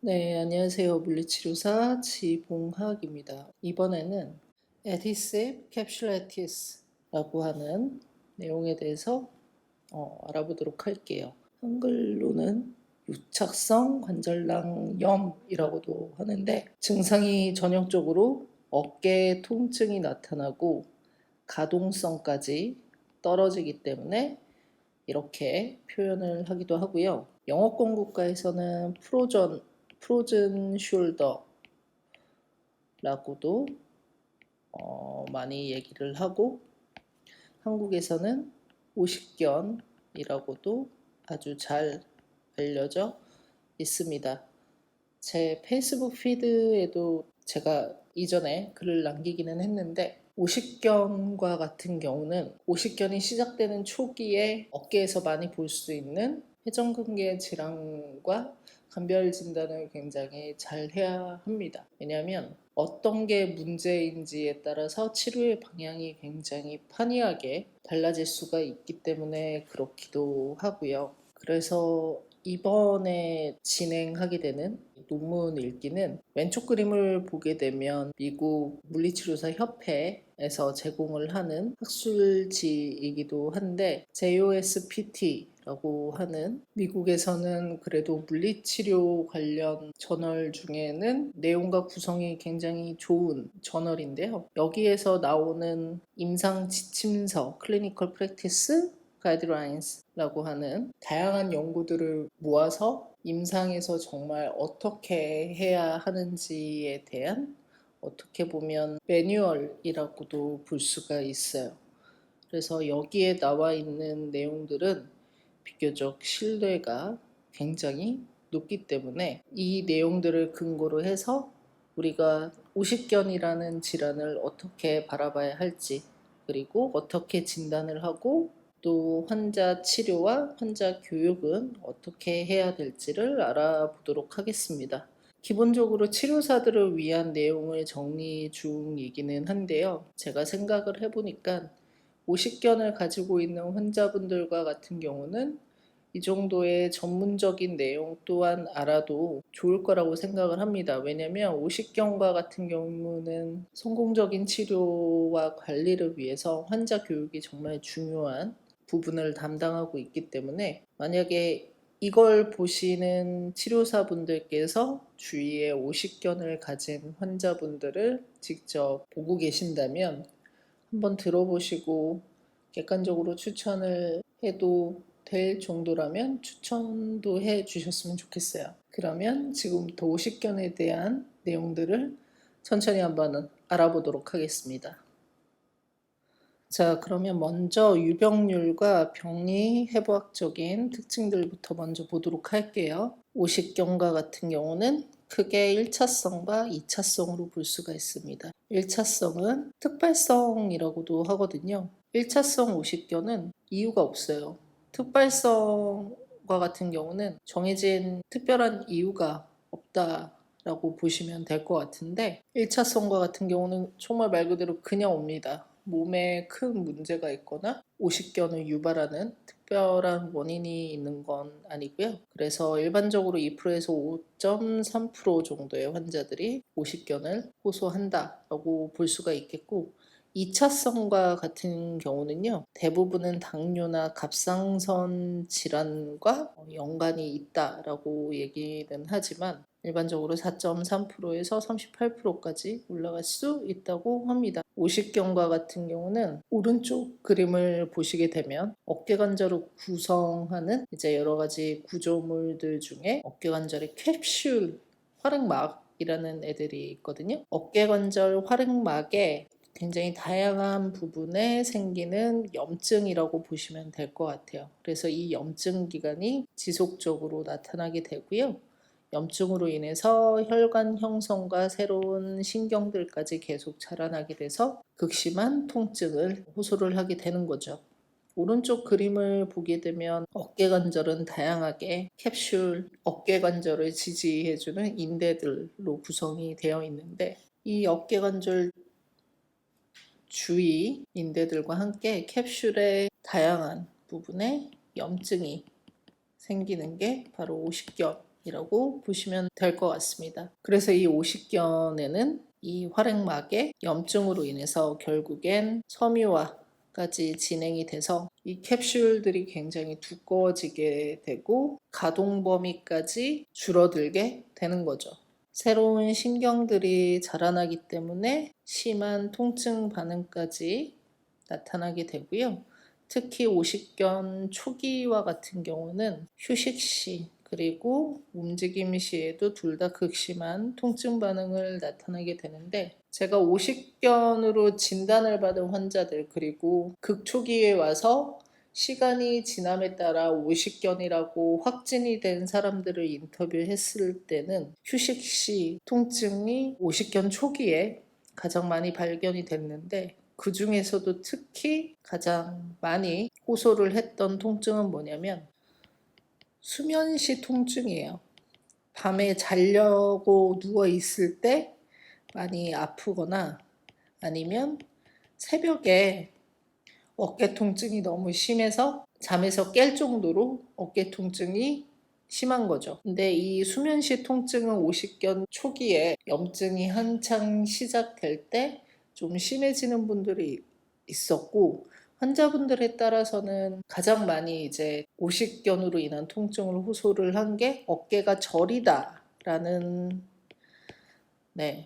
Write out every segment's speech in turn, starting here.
네, 안녕하세요. 물리치료사 지봉학입니다. 이번에는 Adhesive capsulitis라고 하는 내용에 대해서 알아보도록 할게요. 한글로는 유착성 관절낭염이라고도 하는데 증상이 전형적으로 어깨 통증이 나타나고 가동성까지 떨어지기 때문에 이렇게 표현을 하기도 하고요. 영어권 국가에서는 프로즌 숄더라고도 많이 얘기를 하고, 한국에서는 오십견이라고도 아주 잘 알려져 있습니다. 제 페이스북 피드에도 제가 이전에 글을 남기기는 했는데, 오십견과 같은 경우는 오십견이 시작되는 초기에 어깨에서 많이 볼 수 있는 회전근개 질환과 감별 진단을 굉장히 잘 해야 합니다. 왜냐하면 어떤 게 문제인지에 따라서 치료의 방향이 굉장히 판이하게 달라질 수가 있기 때문에 그렇기도 하고요. 그래서 이번에 진행하게 되는 논문 읽기는 왼쪽 그림을 보게 되면 미국 물리치료사 협회에서 제공을 하는 학술지이기도 한데 JOSPT라고 하는, 미국에서는 그래도 물리치료 관련 저널 중에는 내용과 구성이 굉장히 좋은 저널인데요. 여기에서 나오는 임상 지침서 클리니컬 프랙티스 가이드라인스라고 하는 다양한 연구들을 모아서 임상에서 정말 어떻게 해야 하는지에 대한, 어떻게 보면 매뉴얼이라고도 볼 수가 있어요. 그래서 여기에 나와 있는 내용들은 비교적 신뢰가 굉장히 높기 때문에 이 내용들을 근거로 해서 우리가 오십견이라는 질환을 어떻게 바라봐야 할지, 그리고 어떻게 진단을 하고 또 환자 치료와 환자 교육은 어떻게 해야 될지를 알아보도록 하겠습니다. 기본적으로 치료사들을 위한 내용을 정리 중이기는 한데요. 제가 생각을 해보니까 오십견을 가지고 있는 환자분들과 같은 경우는 이 정도의 전문적인 내용 또한 알아도 좋을 거라고 생각을 합니다. 왜냐면 오십견과 같은 경우는 성공적인 치료와 관리를 위해서 환자 교육이 정말 중요한 부분을 담당하고 있기 때문에, 만약에 이걸 보시는 치료사분들께서 주위에 오십견을 가진 환자분들을 직접 보고 계신다면 한번 들어보시고 객관적으로 추천을 해도 될 정도라면 추천도 해 주셨으면 좋겠어요. 그러면 지금부터 오십견에 대한 내용들을 천천히 한번 알아보도록 하겠습니다. 자, 그러면 먼저 유병률과 병리 해부학적인 특징들부터 먼저 보도록 할게요. 오십견과 같은 경우는 크게 1차성과 2차성으로 볼 수가 있습니다. 1차성은 특발성이라고도 하거든요. 1차성 오십견은 이유가 없어요. 특발성과 같은 경우는 정해진 특별한 이유가 없다라고 보시면 될 것 같은데, 1차성과 같은 경우는 정말 말 그대로 그냥 옵니다. 몸에 큰 문제가 있거나 오십견을 유발하는 특별한 원인이 있는 건 아니고요. 그래서 일반적으로 2%에서 5.3% 정도의 환자들이 오십견을 호소한다라고 볼 수가 있겠고, 2차성과 같은 경우는요, 대부분은 당뇨나 갑상선 질환과 연관이 있다라고 얘기는 하지만 일반적으로 4.3%에서 38%까지 올라갈 수 있다고 합니다. 오십견과 같은 경우는 오른쪽 그림을 보시게 되면 어깨관절을 구성하는 이제 여러 가지 구조물들 중에 어깨관절의 캡슐 활액막이라는 애들이 있거든요. 어깨관절 활액막에 굉장히 다양한 부분에 생기는 염증이라고 보시면 될 것 같아요. 그래서 이 염증 기간이 지속적으로 나타나게 되고요. 염증으로 인해서 혈관 형성과 새로운 신경들까지 계속 자라나게 돼서 극심한 통증을 호소를 하게 되는 거죠. 오른쪽 그림을 보게 되면 어깨관절은 다양하게 캡슐, 어깨관절을 지지해주는 인대들로 구성이 되어 있는데, 이 어깨관절 주위 인대들과 함께 캡슐의 다양한 부분에 염증이 생기는 게 바로 오십견이라고 이라고 보시면 될 것 같습니다. 그래서 이 오십견에는 이 활액막의 염증으로 인해서 결국엔 섬유화까지 진행이 돼서 이 캡슐들이 굉장히 두꺼워지게 되고 가동 범위까지 줄어들게 되는 거죠. 새로운 신경들이 자라나기 때문에 심한 통증 반응까지 나타나게 되고요. 특히 오십견 초기와 같은 경우는 휴식 시 그리고 움직임 시에도 둘 다 극심한 통증 반응을 나타나게 되는데, 제가 오십견으로 진단을 받은 환자들 그리고 극초기에 와서 시간이 지남에 따라 오십견이라고 확진이 된 사람들을 인터뷰했을 때는 휴식 시 통증이 오십견 초기에 가장 많이 발견이 됐는데, 그 중에서도 특히 가장 많이 호소를 했던 통증은 뭐냐면 수면 시 통증이에요. 밤에 자려고 누워 있을 때 많이 아프거나 아니면 새벽에 어깨 통증이 너무 심해서 잠에서 깰 정도로 어깨 통증이 심한 거죠. 근데 이 수면 시 통증은 오십견 초기에 염증이 한창 시작될 때 좀 심해지는 분들이 있었고, 환자분들에 따라서는 가장 많이 이제 오십견으로 인한 통증을 호소를 한 게 어깨가 저리다라는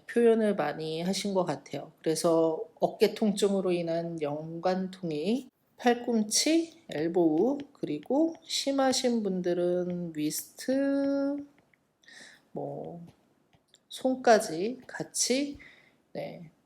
표현을 많이 하신 것 같아요. 그래서 어깨 통증으로 인한 연관통이 팔꿈치, 엘보우, 그리고 심하신 분들은 위스트, 손까지 같이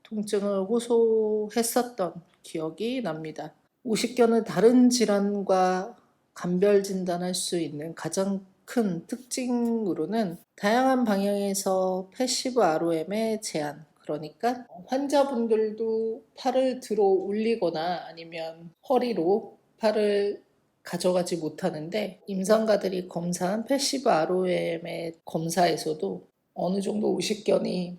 통증을 호소했었던 기억이 납니다. 오십견은 다른 질환과 감별 진단할 수 있는 가장 큰 특징으로는 다양한 방향에서 패시브 ROM의 제한, 그러니까 환자분들도 팔을 들어 올리거나 아니면 허리로 팔을 가져가지 못하는데, 임상가들이 검사한 패시브 ROM의 검사에서도 어느 정도 오십견이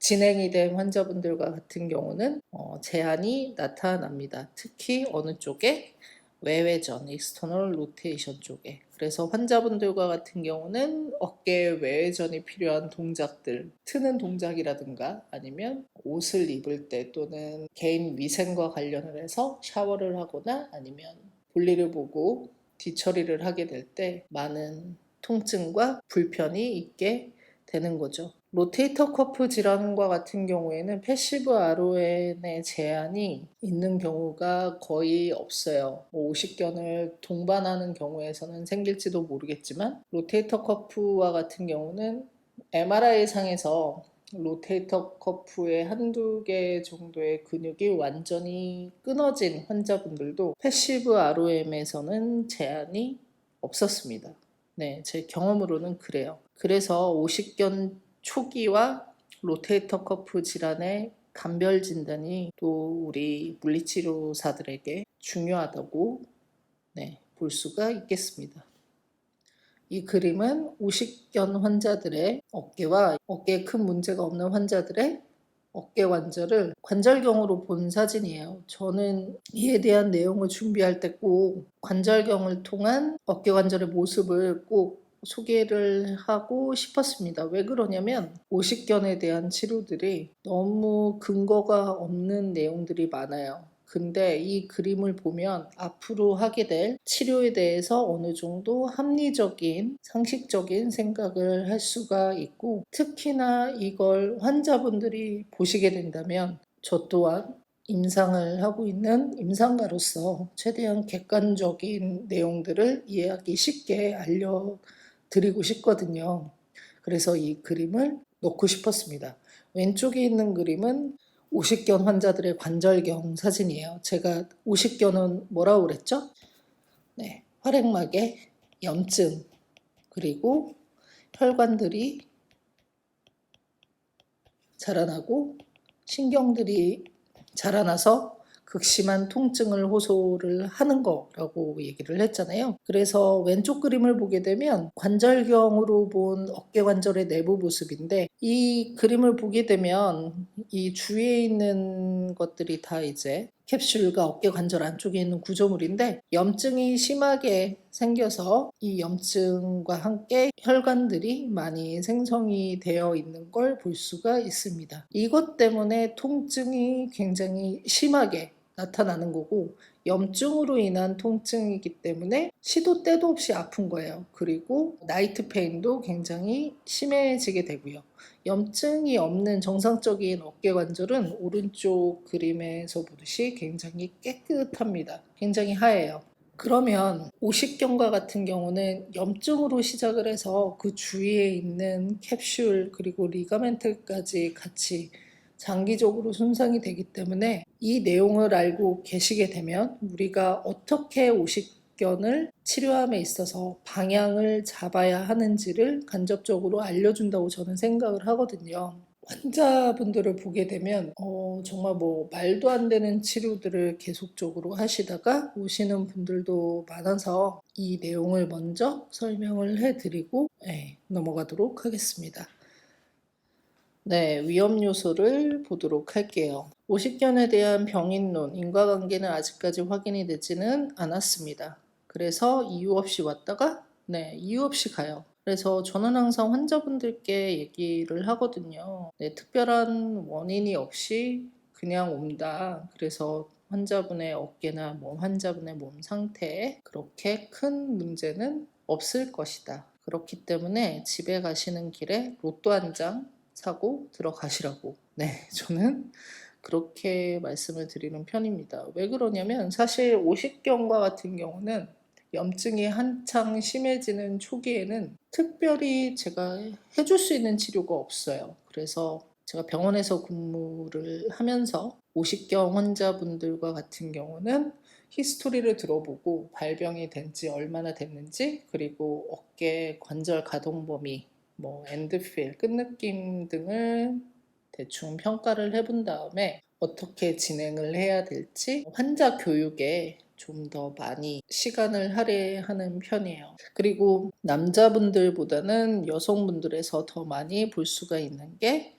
진행이 된 환자분들과 같은 경우는 제한이 나타납니다. 특히 어느 쪽에? 외회전, 익스터널 로테이션 쪽에. 그래서 환자분들과 같은 경우는 어깨 외회전이 필요한 동작들, 트는 동작이라든가 아니면 옷을 입을 때 또는 개인 위생과 관련을 해서 샤워를 하거나 아니면 볼일을 보고 뒤처리를 하게 될 때 많은 통증과 불편이 있게 되는 거죠. 로테이터 커프 질환과 같은 경우에는 패시브 RON의 제한이 있는 경우가 거의 없어요. 오십견을 동반하는 경우에서는 생길지도 모르겠지만, 로테이터 커프와 같은 경우는 MRI 상에서 로테이터 커프의 한두 개 정도의 근육이 완전히 끊어진 환자분들도 패시브 ROM에서는 제한이 없었습니다. 제 경험으로는 그래요. 그래서 오십견 초기와 로테이터 커프 질환의 감별 진단이 또 우리 물리치료사들에게 중요하다고 볼 수가 있겠습니다. 이 그림은 오십견 환자들의 어깨와 어깨에 큰 문제가 없는 환자들의 어깨 관절을 관절경으로 본 사진이에요. 저는 이에 대한 내용을 준비할 때 꼭 관절경을 통한 어깨 관절의 모습을 꼭 소개를 하고 싶었습니다. 왜 그러냐면 오십견에 대한 치료들이 너무 근거가 없는 내용들이 많아요. 근데 이 그림을 보면 앞으로 하게 될 치료에 대해서 어느 정도 합리적인, 상식적인 생각을 할 수가 있고, 특히나 이걸 환자분들이 보시게 된다면 저 또한 임상을 하고 있는 임상가로서 최대한 객관적인 내용들을 이해하기 쉽게 알려드리고 싶거든요. 그래서 이 그림을 넣고 싶었습니다. 왼쪽에 있는 그림은 오십견 환자들의 관절경 사진이에요. 제가 오십견은 뭐라고 그랬죠? 활액막에 염증, 그리고 혈관들이 자라나고 신경들이 자라나서 극심한 통증을 호소를 하는 거라고 얘기를 했잖아요. 그래서 왼쪽 그림을 보게 되면 관절경으로 본 어깨 관절의 내부 모습인데, 이 그림을 보게 되면 이 주위에 있는 것들이 다 이제 캡슐과 어깨 관절 안쪽에 있는 구조물인데 염증이 심하게 생겨서 이 염증과 함께 혈관들이 많이 생성이 되어 있는 걸 볼 수가 있습니다. 이것 때문에 통증이 굉장히 심하게 나타나는 거고 염증으로 인한 통증이기 때문에 시도 때도 없이 아픈 거예요. 그리고 나이트 페인도 굉장히 심해지게 되고요. 염증이 없는 정상적인 어깨 관절은 오른쪽 그림에서 보듯이 굉장히 깨끗합니다. 굉장히 하얘요. 그러면 오십견과 같은 경우는 염증으로 시작을 해서 그 주위에 있는 캡슐 그리고 리가멘트까지 같이 장기적으로 손상이 되기 때문에 이 내용을 알고 계시게 되면 우리가 어떻게 오십견을 치료함에 있어서 방향을 잡아야 하는지를 간접적으로 알려준다고 저는 생각을 하거든요. 환자분들을 보게 되면 정말 뭐 말도 안 되는 치료들을 계속적으로 하시다가 오시는 분들도 많아서 이 내용을 먼저 설명을 해드리고 넘어가도록 하겠습니다. 네, 위험 요소를 보도록 할게요. 오십견에 대한 병인론, 인과관계는 아직까지 확인이 되지는 않았습니다. 그래서 이유 없이 왔다가 이유 없이 가요. 그래서 저는 항상 환자분들께 얘기를 하거든요. 특별한 원인이 없이 그냥 온다. 그래서 환자분의 어깨나 환자분의 몸 상태에 그렇게 큰 문제는 없을 것이다. 그렇기 때문에 집에 가시는 길에 로또 한 장 사고 들어가시라고. 저는 그렇게 말씀을 드리는 편입니다. 왜 그러냐면 사실 오십견과 같은 경우는 염증이 한창 심해지는 초기에는 특별히 제가 해줄 수 있는 치료가 없어요. 그래서 제가 병원에서 근무를 하면서 오십견 환자분들과 같은 경우는 히스토리를 들어보고 발병이 된 지 얼마나 됐는지 그리고 어깨 관절 가동 범위 엔드필, 끝느낌 등을 대충 평가를 해본 다음에 어떻게 진행을 해야 될지 환자 교육에 좀 더 많이 시간을 할애하는 편이에요. 그리고 남자분들보다는 여성분들에서 더 많이 볼 수가 있는 게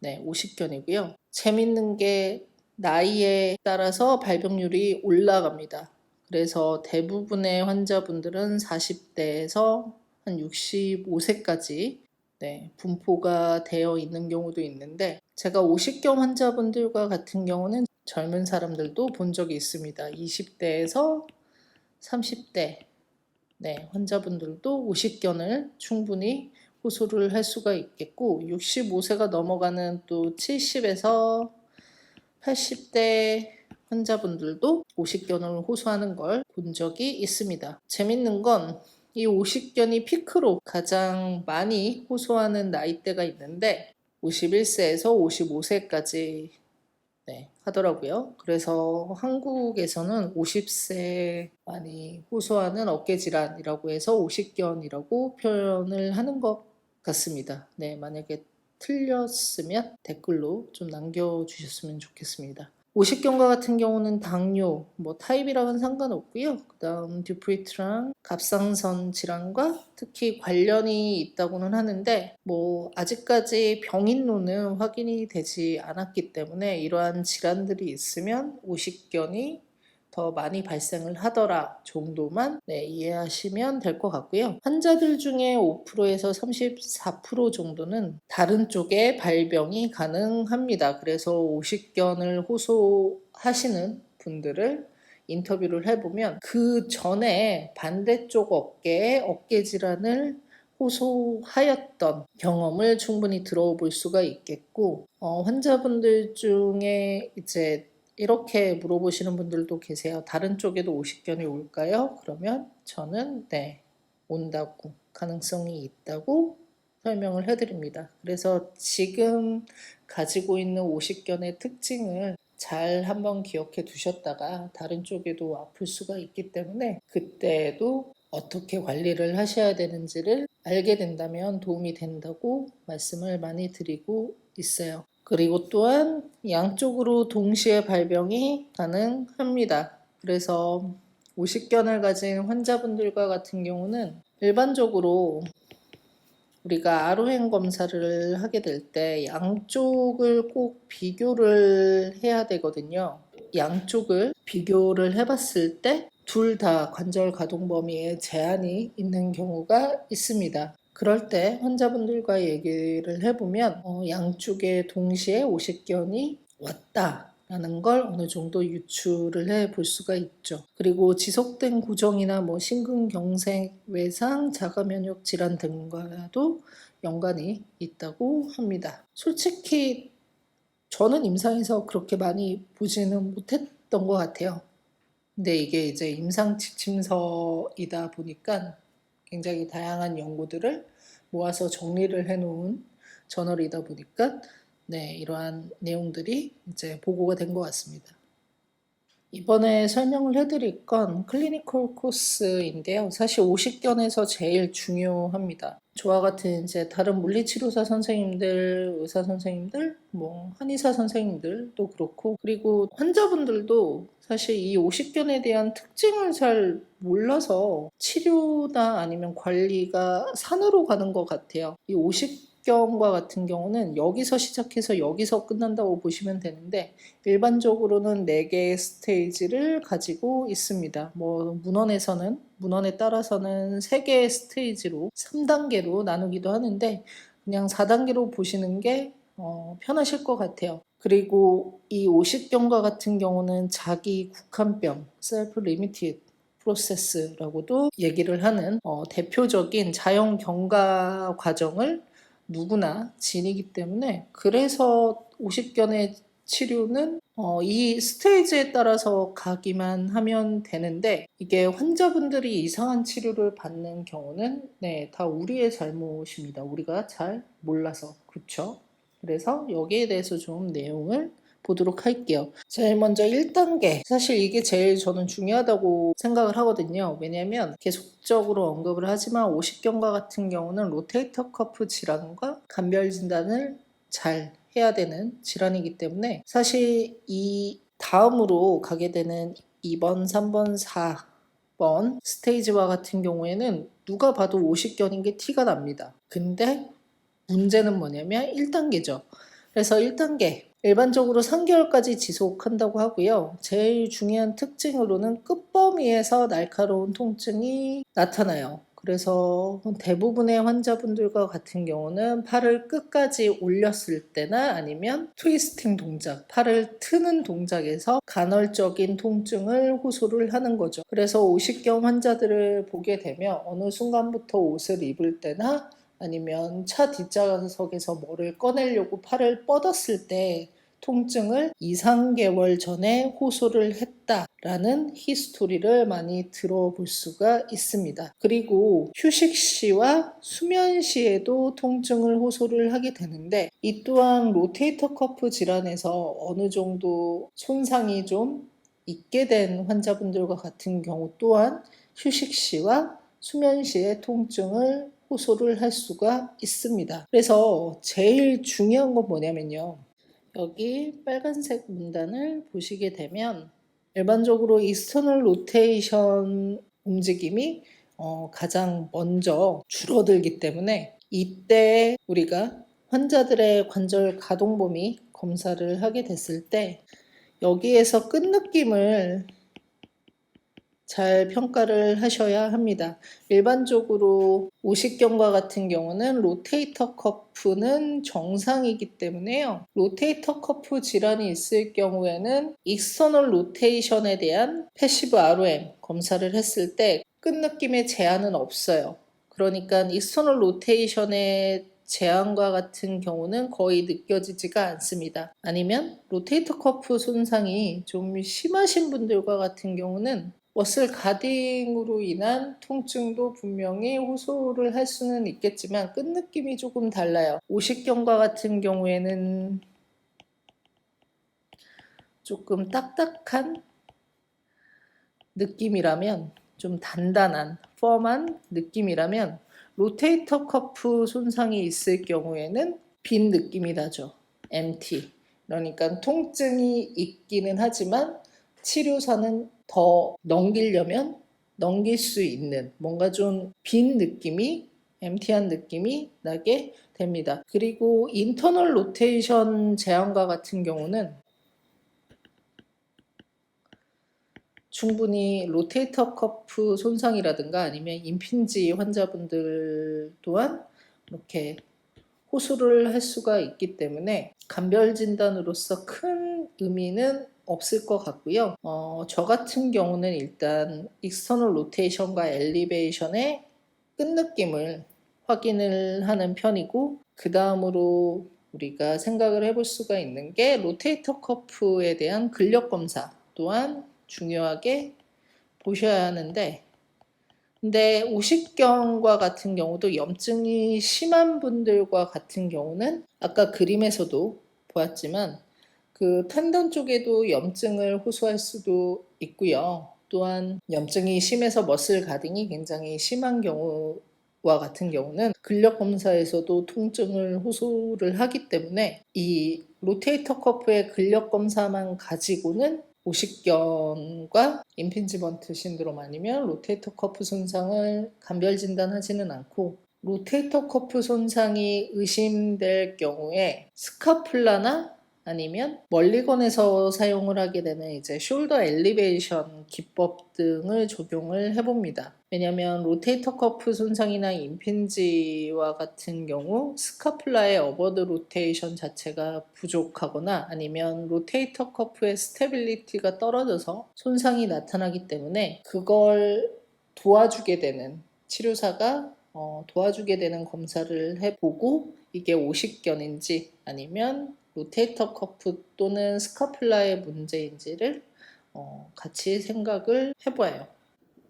오십견이고요. 재밌는 게 나이에 따라서 발병률이 올라갑니다. 그래서 대부분의 환자분들은 40대에서 한 65세까지 분포가 되어 있는 경우도 있는데 제가 오십견 환자분들과 같은 경우는 젊은 사람들도 본 적이 있습니다. 20대에서 30대 환자분들도 오십견을 충분히 호소를 할 수가 있겠고 65세가 넘어가는 또 70에서 80대 환자분들도 오십견을 호소하는 걸 본 적이 있습니다. 재밌는 건 이 오십견이 피크로 가장 많이 호소하는 나이대가 있는데 51세에서 55세까지 하더라고요. 그래서 한국에서는 50세 많이 호소하는 어깨질환이라고 해서 오십견이라고 표현을 하는 것 같습니다. 만약에 틀렸으면 댓글로 좀 남겨주셨으면 좋겠습니다. 오십견과 같은 경우는 당뇨, 타입이랑은 상관없고요. 그 다음 듀프리트랑 갑상선 질환과 특히 관련이 있다고는 하는데 아직까지 병인론은 확인이 되지 않았기 때문에 이러한 질환들이 있으면 오십견이 더 많이 발생을 하더라 정도만 이해하시면 될 것 같고요. 환자들 중에 5%에서 34% 정도는 다른 쪽에 발병이 가능합니다. 그래서 오십견을 호소하시는 분들을 인터뷰를 해보면 그 전에 반대쪽 어깨에 어깨 질환을 호소하였던 경험을 충분히 들어볼 수가 있겠고 환자분들 중에 이제 이렇게 물어보시는 분들도 계세요. 다른 쪽에도 오십견이 올까요? 그러면 저는 온다고 가능성이 있다고 설명을 해드립니다. 그래서 지금 가지고 있는 오십견의 특징을 잘 한번 기억해 두셨다가 다른 쪽에도 아플 수가 있기 때문에 그때도 어떻게 관리를 하셔야 되는지를 알게 된다면 도움이 된다고 말씀을 많이 드리고 있어요. 그리고 또한 양쪽으로 동시에 발병이 가능합니다. 그래서 오십견을 가진 환자분들과 같은 경우는 일반적으로 우리가 아로행 검사를 하게 될 때 양쪽을 꼭 비교를 해야 되거든요. 양쪽을 비교를 해봤을 때 둘 다 관절 가동 범위에 제한이 있는 경우가 있습니다. 그럴 때 환자분들과 얘기를 해보면 양쪽에 동시에 오십견이 왔다라는 걸 어느 정도 유추를 해볼 수가 있죠. 그리고 지속된 구정이나 심근경색, 외상, 자가면역 질환 등과도 연관이 있다고 합니다. 솔직히 저는 임상에서 그렇게 많이 보지는 못했던 것 같아요. 근데 이게 이제 임상 지침서이다 보니까 굉장히 다양한 연구들을 모아서 정리를 해놓은 저널이다 보니까 이러한 내용들이 이제 보고가 된 것 같습니다. 이번에 설명을 해드릴 건 클리니컬 코스인데요. 사실 50견에서 제일 중요합니다. 저와 같은 이제 다른 물리치료사 선생님들, 의사 선생님들, 한의사 선생님들도 그렇고, 그리고 환자분들도 사실 이 50견에 대한 특징을 잘 몰라서 치료나 아니면 관리가 산으로 가는 것 같아요. 이 50견과 같은 경우는 여기서 시작해서 여기서 끝난다고 보시면 되는데, 일반적으로는 4개의 스테이지를 가지고 있습니다. 문헌에 따라서는 3개의 스테이지로 3단계로 나누기도 하는데 그냥 4단계로 보시는 게 편하실 것 같아요. 그리고 이 50견과 같은 경우는 자기 국한병, self limited process라고도 얘기를 하는 대표적인 자연 경과 과정을 누구나 지니기 때문에, 그래서 50견의 치료는 이 스테이지에 따라서 가기만 하면 되는데, 이게 환자분들이 이상한 치료를 받는 경우는 다 우리의 잘못입니다. 우리가 잘 몰라서. 그렇죠? 그래서 여기에 대해서 좀 내용을 보도록 할게요. 제일 먼저 1단계. 사실 이게 제일 저는 중요하다고 생각을 하거든요. 왜냐면 계속적으로 언급을 하지만 50견과 같은 경우는 로테이터 커프 질환과 감별 진단을 잘 해야 되는 질환이기 때문에, 사실 이 다음으로 가게 되는 2번, 3번, 4번 스테이지와 같은 경우에는 누가 봐도 50견인 게 티가 납니다. 근데 문제는 뭐냐면 1단계죠. 그래서 1단계 일반적으로 3개월까지 지속한다고 하고요. 제일 중요한 특징으로는 끝범위에서 날카로운 통증이 나타나요. 그래서 대부분의 환자분들과 같은 경우는 팔을 끝까지 올렸을 때나 아니면 트위스팅 동작, 팔을 트는 동작에서 간헐적인 통증을 호소를 하는 거죠. 그래서 50견 환자들을 보게 되면 어느 순간부터 옷을 입을 때나 아니면 차 뒷좌석에서 뭐를 꺼내려고 팔을 뻗었을 때 통증을 2, 3개월 전에 호소를 했다라는 히스토리를 많이 들어볼 수가 있습니다. 그리고 휴식 시와 수면 시에도 통증을 호소를 하게 되는데, 이 또한 로테이터 커프 질환에서 어느 정도 손상이 좀 있게 된 환자분들과 같은 경우 또한 휴식 시와 수면 시에 통증을 호소를 할 수가 있습니다. 그래서 제일 중요한 건 뭐냐면요. 여기 빨간색 문단을 보시게 되면 일반적으로 익스터널 로테이션 움직임이 가장 먼저 줄어들기 때문에, 이때 우리가 환자들의 관절 가동 범위 검사를 하게 됐을 때 여기에서 끝느낌을 잘 평가를 하셔야 합니다. 일반적으로 50견과 같은 경우는 로테이터 커프는 정상이기 때문에요. 로테이터 커프 질환이 있을 경우에는 익스터널 로테이션에 대한 패시브 ROM 검사를 했을 때 끝느낌의 제한은 없어요. 그러니까 익스터널 로테이션의 제한과 같은 경우는 거의 느껴지지가 않습니다. 아니면 로테이터 커프 손상이 좀 심하신 분들과 같은 경우는 머슬 가딩으로 인한 통증도 분명히 호소를 할 수는 있겠지만 끝느낌이 조금 달라요. 50견과 같은 경우에는 조금 딱딱한 느낌이라면, 좀 단단한 펌한 느낌이라면, 로테이터 커프 손상이 있을 경우에는 빈 느낌이 나죠. MT. 그러니까 통증이 있기는 하지만 치료사는 더 넘기려면 넘길 수 있는 뭔가 좀 빈 느낌이, MT한 느낌이 나게 됩니다. 그리고 인터널 로테이션 제한과 같은 경우는 충분히 로테이터 커프 손상이라든가 아니면 임핀지 환자분들 또한 이렇게 호소를 할 수가 있기 때문에 감별 진단으로서 큰 의미는 없을 것 같고요. 저 같은 경우는 일단 익스터널 로테이션과 엘리베이션의 끝느낌을 확인을 하는 편이고, 그 다음으로 우리가 생각을 해볼 수가 있는 게 로테이터 커프에 대한 근력 검사 또한 중요하게 보셔야 하는데, 근데 오십견과 같은 경우도 염증이 심한 분들과 같은 경우는 아까 그림에서도 보았지만 그 텐던 쪽에도 염증을 호소할 수도 있고요. 또한 염증이 심해서 머슬 가딩이 굉장히 심한 경우와 같은 경우는 근력 검사에서도 통증을 호소를 하기 때문에 이 로테이터 커프의 근력 검사만 가지고는 오십견과 임핀지먼트 신드롬 아니면 로테이터 커프 손상을 감별 진단하지는 않고, 로테이터 커프 손상이 의심될 경우에 스카플라나 아니면 멀리건에서 사용을 하게 되는 이제 숄더 엘리베이션 기법 등을 적용을 해봅니다. 왜냐하면 로테이터 커프 손상이나 임핀지와 같은 경우 스카플라의 어버드 로테이션 자체가 부족하거나 아니면 로테이터 커프의 스테빌리티가 떨어져서 손상이 나타나기 때문에 그걸 도와주게 되는 치료사가 도와주게 되는 검사를 해보고 이게 오십견인지 아니면 로테이터 커프 또는 스카플라의 문제인지를 같이 생각을 해봐요.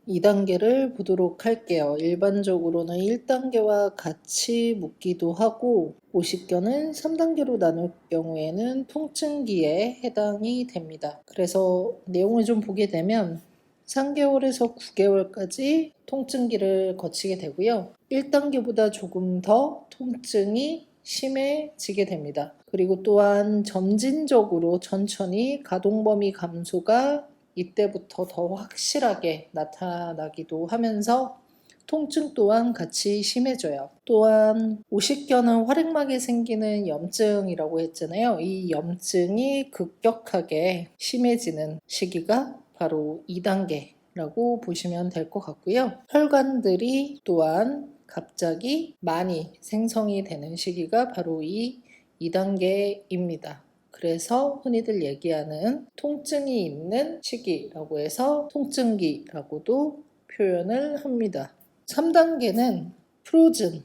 2단계를 보도록 할게요. 일반적으로는 1단계와 같이 묶기도 하고, 오십견은 3단계로 나눌 경우에는 통증기에 해당이 됩니다. 그래서 내용을 좀 보게 되면 3개월에서 9개월까지 통증기를 거치게 되고요. 1단계보다 조금 더 통증이 심해지게 됩니다. 그리고 또한 점진적으로 천천히 가동 범위 감소가 이때부터 더 확실하게 나타나기도 하면서 통증 또한 같이 심해져요. 또한 오십견은 활액막에 생기는 염증이라고 했잖아요. 이 염증이 급격하게 심해지는 시기가 바로 2단계라고 보시면 될 것 같고요. 혈관들이 또한 갑자기 많이 생성이 되는 시기가 바로 이 2단계입니다. 그래서 흔히들 얘기하는 통증이 있는 시기라고 해서 통증기라고도 표현을 합니다. 3단계는 프로즌,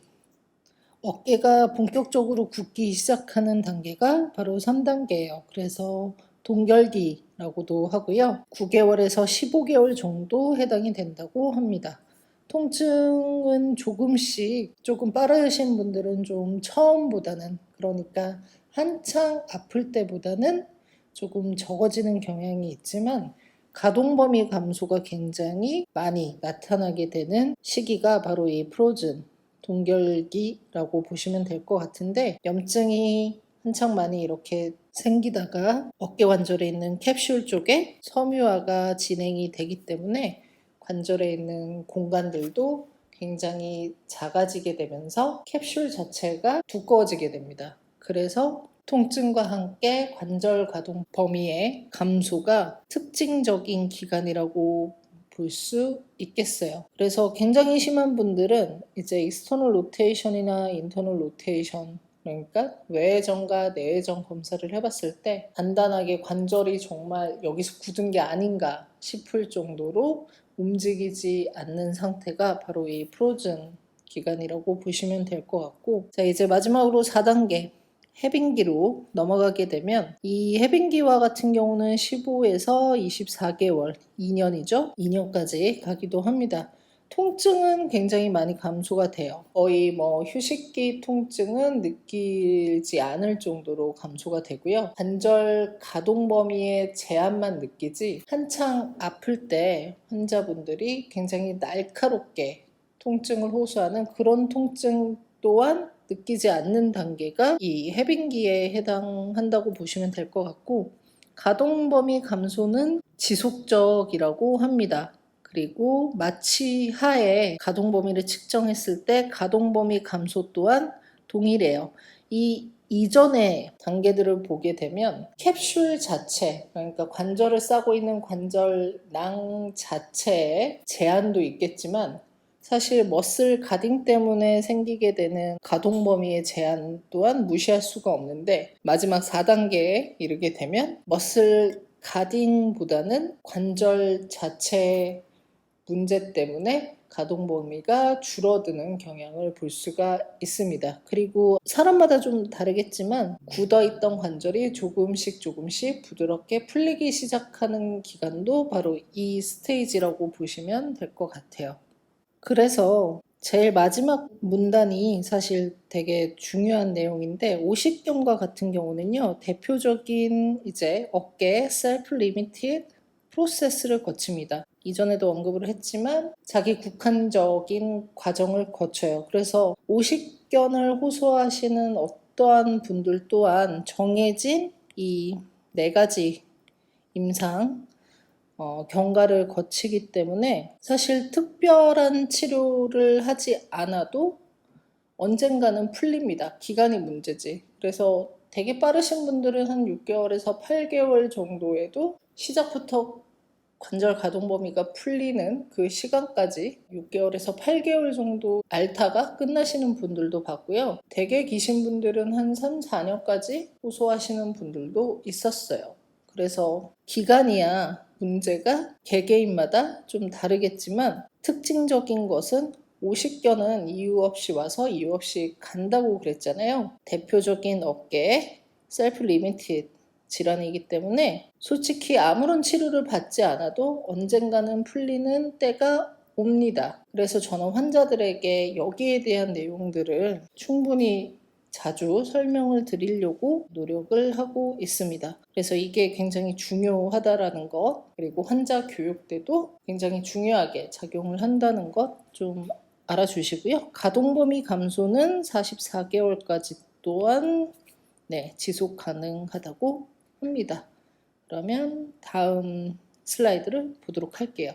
어깨가 본격적으로 굽기 시작하는 단계가 바로 3단계예요. 그래서 동결기라고도 하고요. 9개월에서 15개월 정도 해당이 된다고 합니다. 통증은 조금씩 조금 빠르신 분들은 좀 처음보다는, 그러니까 한창 아플 때보다는 조금 적어지는 경향이 있지만 가동 범위 감소가 굉장히 많이 나타나게 되는 시기가 바로 이 프로즌 동결기라고 보시면 될 것 같은데, 염증이 한창 많이 이렇게 생기다가 어깨 관절에 있는 캡슐 쪽에 섬유화가 진행이 되기 때문에 관절에 있는 공간들도 굉장히 작아지게 되면서 캡슐 자체가 두꺼워지게 됩니다. 그래서 통증과 함께 관절 가동 범위의 감소가 특징적인 기간이라고 볼 수 있겠어요. 그래서 굉장히 심한 분들은 이제 익스터널 로테이션이나 인터널 로테이션, 그러니까 외회전과 내회전 검사를 해봤을 때 간단하게 관절이 정말 여기서 굳은 게 아닌가 싶을 정도로 움직이지 않는 상태가 바로 이 프로즌 기간이라고 보시면 될 것 같고, 자 이제 마지막으로 4단계 해빙기로 넘어가게 되면, 이 해빙기와 같은 경우는 15에서 24개월, 2년이죠. 2년까지 가기도 합니다. 통증은 굉장히 많이 감소가 돼요. 거의 휴식기 통증은 느끼지 않을 정도로 감소가 되고요. 관절 가동 범위의 제한만 느끼지 한창 아플 때 환자분들이 굉장히 날카롭게 통증을 호소하는 그런 통증 또한 느끼지 않는 단계가 이 해빙기에 해당한다고 보시면 될 것 같고, 가동 범위 감소는 지속적이라고 합니다. 그리고 마취 하에 가동 범위를 측정했을 때 가동 범위 감소 또한 동일해요. 이 이전의 단계들을 보게 되면 캡슐 자체, 그러니까 관절을 싸고 있는 관절낭 자체에 제한도 있겠지만 사실 머슬 가딩 때문에 생기게 되는 가동 범위의 제한 또한 무시할 수가 없는데, 마지막 4단계에 이르게 되면 머슬 가딩보다는 관절 자체 문제 때문에 가동 범위가 줄어드는 경향을 볼 수가 있습니다. 그리고 사람마다 좀 다르겠지만 굳어있던 관절이 조금씩 부드럽게 풀리기 시작하는 기간도 바로 이 스테이지라고 보시면 될 것 같아요. 그래서 제일 마지막 문단이 사실 되게 중요한 내용인데, 오십견과 같은 경우는요, 대표적인 이제 어깨 셀프 리미티드 프로세스를 거칩니다. 이전에도 언급을 했지만 자기 국한적인 과정을 거쳐요. 그래서 오십견을 호소하시는 어떠한 분들 또한 정해진 이 4가지 임상 경과를 거치기 때문에 사실 특별한 치료를 하지 않아도 언젠가는 풀립니다. 기간이 문제지. 그래서 되게 빠르신 분들은 한 6개월에서 8개월 정도에도 시작부터 관절 가동 범위가 풀리는 그 시간까지 6개월에서 8개월 정도 앓다가 끝나시는 분들도 봤고요. 되게 기신 분들은 한 3, 4년까지 호소하시는 분들도 있었어요. 그래서 기간이야 문제가 개개인마다 좀 다르겠지만 특징적인 것은 오십견은 이유 없이 와서 이유 없이 간다고 그랬잖아요. 대표적인 어깨 셀프 리미티드 질환이기 때문에 솔직히 아무런 치료를 받지 않아도 언젠가는 풀리는 때가 옵니다. 그래서 저는 환자들에게 여기에 대한 내용들을 충분히 자주 설명을 드리려고 노력을 하고 있습니다. 그래서 이게 굉장히 중요하다라는 것, 그리고 환자 교육 때도 굉장히 중요하게 작용을 한다는 것 좀 알아주시고요. 가동범위 감소는 44개월까지 또한 지속 가능하다고 합니다. 그러면 다음 슬라이드를 보도록 할게요.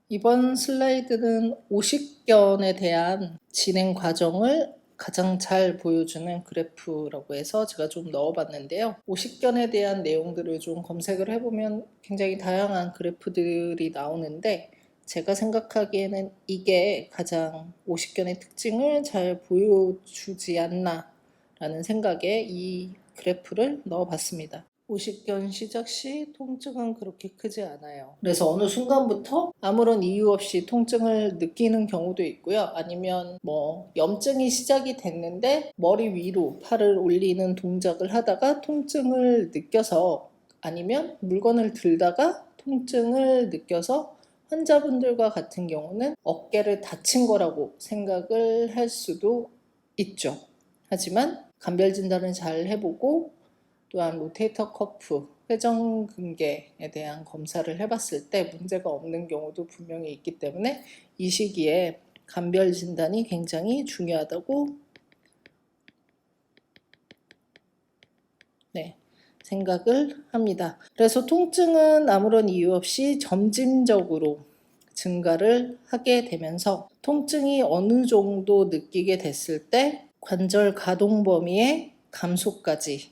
이번 슬라이드는 오십견에 대한 진행 과정을 가장 잘 보여주는 그래프라고 해서 제가 좀 넣어봤는데요. 오십견에 대한 내용들을 좀 검색을 해보면 굉장히 다양한 그래프들이 나오는데, 제가 생각하기에는 이게 가장 오십견의 특징을 잘 보여주지 않나 라는 생각에 이 그래프를 넣어봤습니다. 오십견 시작 시 통증은 그렇게 크지 않아요. 그래서 어느 순간부터 아무런 이유 없이 통증을 느끼는 경우도 있고요. 아니면 염증이 시작이 됐는데 머리 위로 팔을 올리는 동작을 하다가 통증을 느껴서, 아니면 물건을 들다가 통증을 느껴서 환자분들과 같은 경우는 어깨를 다친 거라고 생각을 할 수도 있죠. 하지만 감별 진단을 잘 해보고 또한 로테이터 커프, 회전근개에 대한 검사를 해봤을 때 문제가 없는 경우도 분명히 있기 때문에 이 시기에 감별 진단이 굉장히 중요하다고 생각을 합니다. 그래서 통증은 아무런 이유 없이 점진적으로 증가를 하게 되면서 통증이 어느 정도 느끼게 됐을 때 관절 가동 범위의 감소까지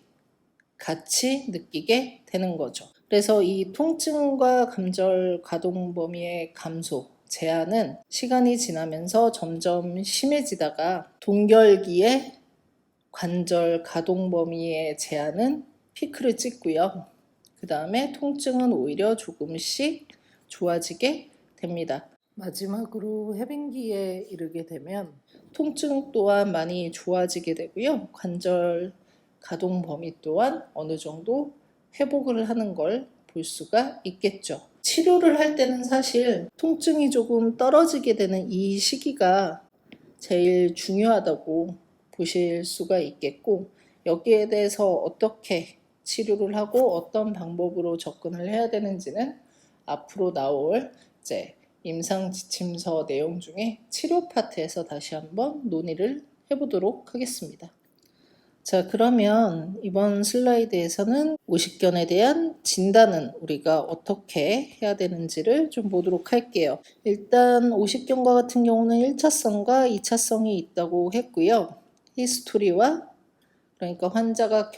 같이 느끼게 되는 거죠. 그래서 이 통증과 관절 가동 범위의 감소, 제한은 시간이 지나면서 점점 심해지다가 동결기에 관절 가동 범위의 제한은 피크를 찍고요. 그 다음에 통증은 오히려 조금씩 좋아지게 됩니다. 마지막으로 해빙기에 이르게 되면 통증 또한 많이 좋아지게 되고요. 관절 가동 범위 또한 어느 정도 회복을 하는 걸 볼 수가 있겠죠. 치료를 할 때는 사실 통증이 조금 떨어지게 되는 이 시기가 제일 중요하다고 보실 수가 있겠고, 여기에 대해서 어떻게 치료를 하고 어떤 방법으로 접근을 해야 되는지는 앞으로 나올 이제 임상지침서 내용 중에 치료 파트에서 다시 한번 논의를 해보도록 하겠습니다. 자, 그러면 이번 슬라이드에서는 오십견에 대한 진단은 우리가 어떻게 해야 되는지를 좀 보도록 할게요. 일단 오십견과 같은 경우는 1차성과 2차성이 있다고 했고요. 히스토리와 그러니까 환자가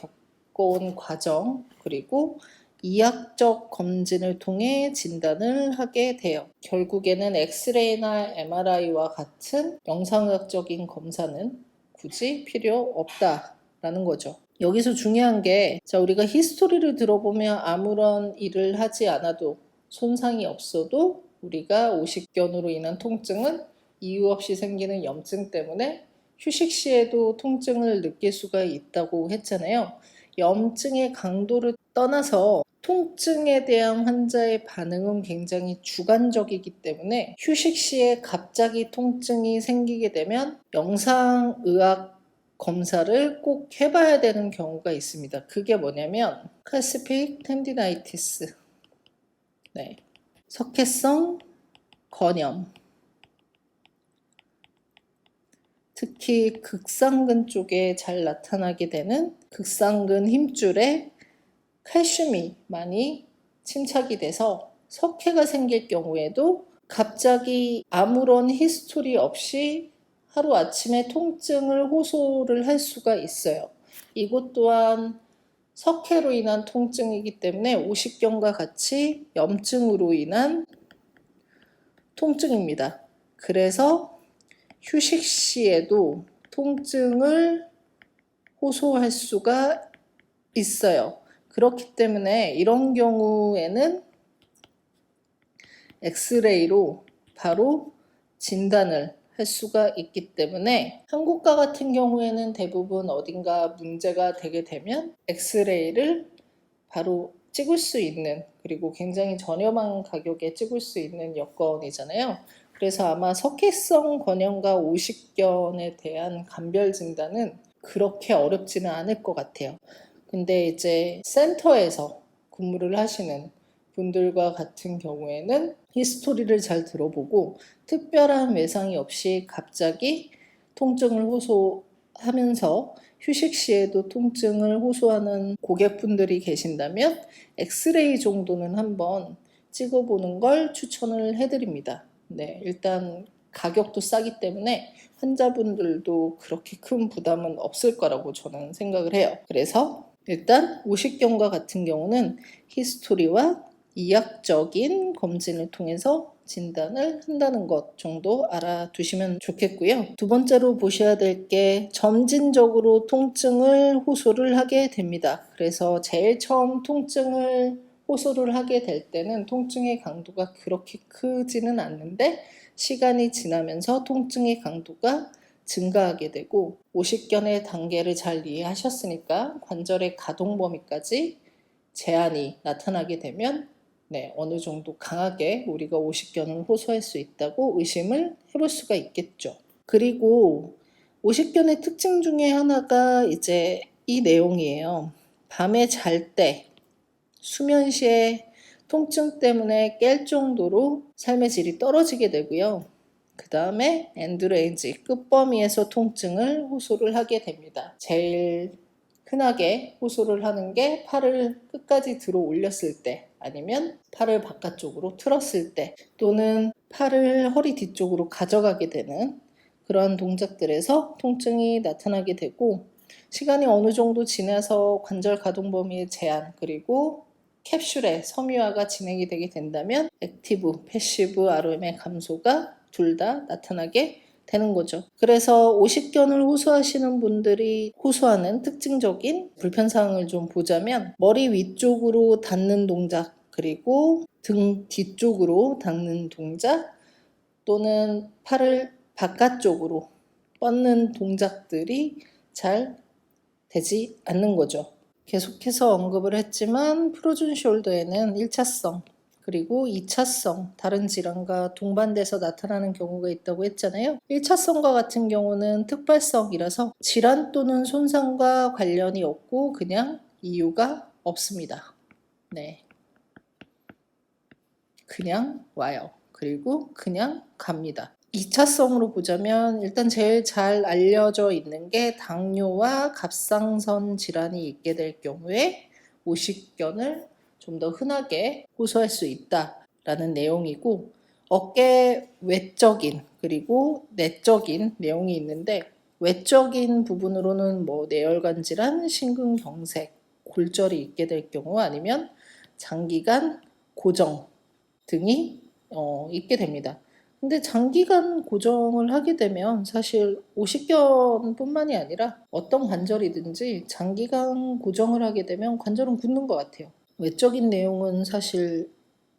겪어온 과정 그리고 이학적 검진을 통해 진단을 하게 돼요. 결국에는 엑스레이나 MRI와 같은 영상의학적인 검사는 굳이 필요 없다라는 거죠. 여기서 중요한 게 우리가 히스토리를 들어보면 아무런 일을 하지 않아도 손상이 없어도 우리가 오십견으로 인한 통증은 이유 없이 생기는 염증 때문에 휴식 시에도 통증을 느낄 수가 있다고 했잖아요. 염증의 강도를 떠나서 통증에 대한 환자의 반응은 굉장히 주관적이기 때문에 휴식 시에 갑자기 통증이 생기게 되면 영상의학 검사를 꼭 해봐야 되는 경우가 있습니다. 그게 뭐냐면 칼시픽 텐디나이티스, 석회성 건염, 특히 극상근 쪽에 잘 나타나게 되는 극상근 힘줄에 칼슘이 많이 침착이 돼서 석회가 생길 경우에도 갑자기 아무런 히스토리 없이 하루아침에 통증을 호소를 할 수가 있어요. 이것 또한 석회로 인한 통증이기 때문에 오십견과 같이 염증으로 인한 통증입니다. 그래서 휴식 시에도 통증을 호소할 수가 있어요. 그렇기 때문에 이런 경우에는 엑스레이로 바로 진단을 할 수가 있기 때문에 한국과 같은 경우에는 대부분 어딘가 문제가 되게 되면 엑스레이를 바로 찍을 수 있는, 그리고 굉장히 저렴한 가격에 찍을 수 있는 여건이잖아요. 그래서 아마 석회성 건염과 오십견에 대한 감별 진단은 그렇게 어렵지는 않을 것 같아요. 근데 이제 센터에서 근무를 하시는 분들과 같은 경우에는 히스토리를 잘 들어보고 특별한 외상이 없이 갑자기 통증을 호소하면서 휴식 시에도 통증을 호소하는 고객분들이 계신다면 엑스레이 정도는 한번 찍어보는 걸 추천을 해드립니다. 일단 가격도 싸기 때문에 환자분들도 그렇게 큰 부담은 없을 거라고 저는 생각을 해요. 그래서 일단 오십견과 같은 경우는 히스토리와 이학적인 검진을 통해서 진단을 한다는 것 정도 알아두시면 좋겠고요. 두 번째로 보셔야 될 게 점진적으로 통증을 호소를 하게 됩니다. 그래서 제일 처음 통증을 호소를 하게 될 때는 통증의 강도가 그렇게 크지는 않는데 시간이 지나면서 통증의 강도가 증가하게 되고 오십견의 단계를 잘 이해하셨으니까 관절의 가동 범위까지 제한이 나타나게 되면 어느 정도 강하게 우리가 오십견을 호소할 수 있다고 의심을 해볼 수가 있겠죠. 그리고 오십견의 특징 중에 하나가 이제 이 내용이에요. 밤에 잘 때, 수면 시에 통증 때문에 깰 정도로 삶의 질이 떨어지게 되고요. 그 다음에 엔드레인지, 끝범위에서 통증을 호소를 하게 됩니다. 제일 흔하게 호소를 하는 게 팔을 끝까지 들어 올렸을 때, 아니면 팔을 바깥쪽으로 틀었을 때, 또는 팔을 허리 뒤쪽으로 가져가게 되는 그런 동작들에서 통증이 나타나게 되고, 시간이 어느 정도 지나서 관절 가동 범위의 제한, 그리고 캡슐의 섬유화가 진행이 되게 된다면 액티브, 패시브 ROM의 감소가 둘 다 나타나게 되는 거죠. 그래서 오십견을 호소하시는 분들이 호소하는 특징적인 불편사항을 좀 보자면 머리 위쪽으로 닿는 동작, 그리고 등 뒤쪽으로 닿는 동작, 또는 팔을 바깥쪽으로 뻗는 동작들이 잘 되지 않는 거죠. 계속해서 언급을 했지만 프로즌 숄더에는 1차성 그리고 2차성 다른 질환과 동반돼서 나타나는 경우가 있다고 했잖아요. 1차성과 같은 경우는 특발성이라서 질환 또는 손상과 관련이 없고 그냥 이유가 없습니다. 그냥 와요. 그리고 그냥 갑니다. 2차성으로 보자면 일단 제일 잘 알려져 있는 게 당뇨와 갑상선 질환이 있게 될 경우에 오십견을 좀 더 흔하게 호소할 수 있다라는 내용이고, 어깨 외적인 그리고 내적인 내용이 있는데 외적인 부분으로는 뭐 뇌혈관 질환, 심근경색, 골절이 있게 될 경우 아니면 장기간 고정 등이 있게 됩니다. 근데 장기간 고정을 하게 되면 사실 오십견뿐만이 아니라 어떤 관절이든지 장기간 고정을 하게 되면 관절은 굳는 것 같아요. 외적인 내용은 사실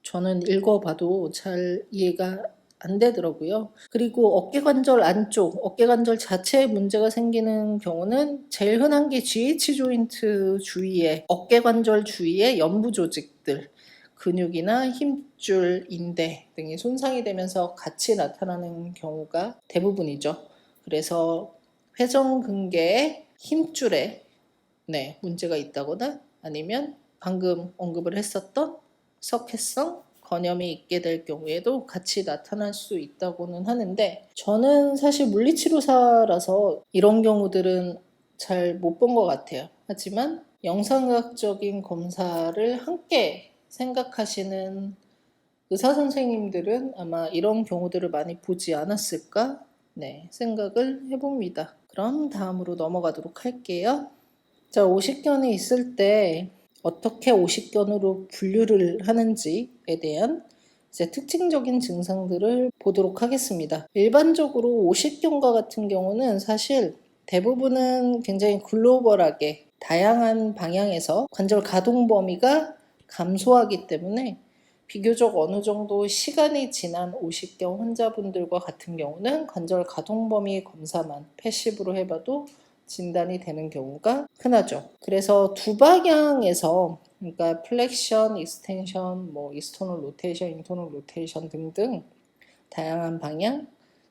저는 읽어봐도 잘 이해가 안 되더라고요. 그리고 어깨관절 안쪽, 어깨관절 자체에 문제가 생기는 경우는 제일 흔한 게 GH 조인트 주위에, 어깨관절 주위의 연부 조직들, 근육이나 힘줄, 인대 등이 손상이 되면서 같이 나타나는 경우가 대부분이죠. 그래서 회전근개의 힘줄에 문제가 있다거나 아니면 방금 언급을 했었던 석회성 건염이 있게 될 경우에도 같이 나타날 수 있다고는 하는데 저는 사실 물리치료사라서 이런 경우들은 잘 못 본 것 같아요. 하지만 영상의학적인 검사를 함께 생각하시는 의사 선생님들은 아마 이런 경우들을 많이 보지 않았을까 생각을 해봅니다. 그럼 다음으로 넘어가도록 할게요. 자, 오십견이 있을 때 어떻게 오십견으로 분류를 하는지에 대한 이제 특징적인 증상들을 보도록 하겠습니다. 일반적으로 오십견과 같은 경우는 사실 대부분은 굉장히 글로벌하게 다양한 방향에서 관절 가동 범위가 감소하기 때문에 비교적 어느 정도 시간이 지난 오십견 환자분들과 같은 경우는 관절 가동 범위 검사만 패시브로 해봐도 진단이 되는 경우가 흔하죠. 그래서 두 방향에서 그러니까 플렉션, 익스텐션, 이스터널 로테이션, 인터널 로테이션 등등 다양한 방향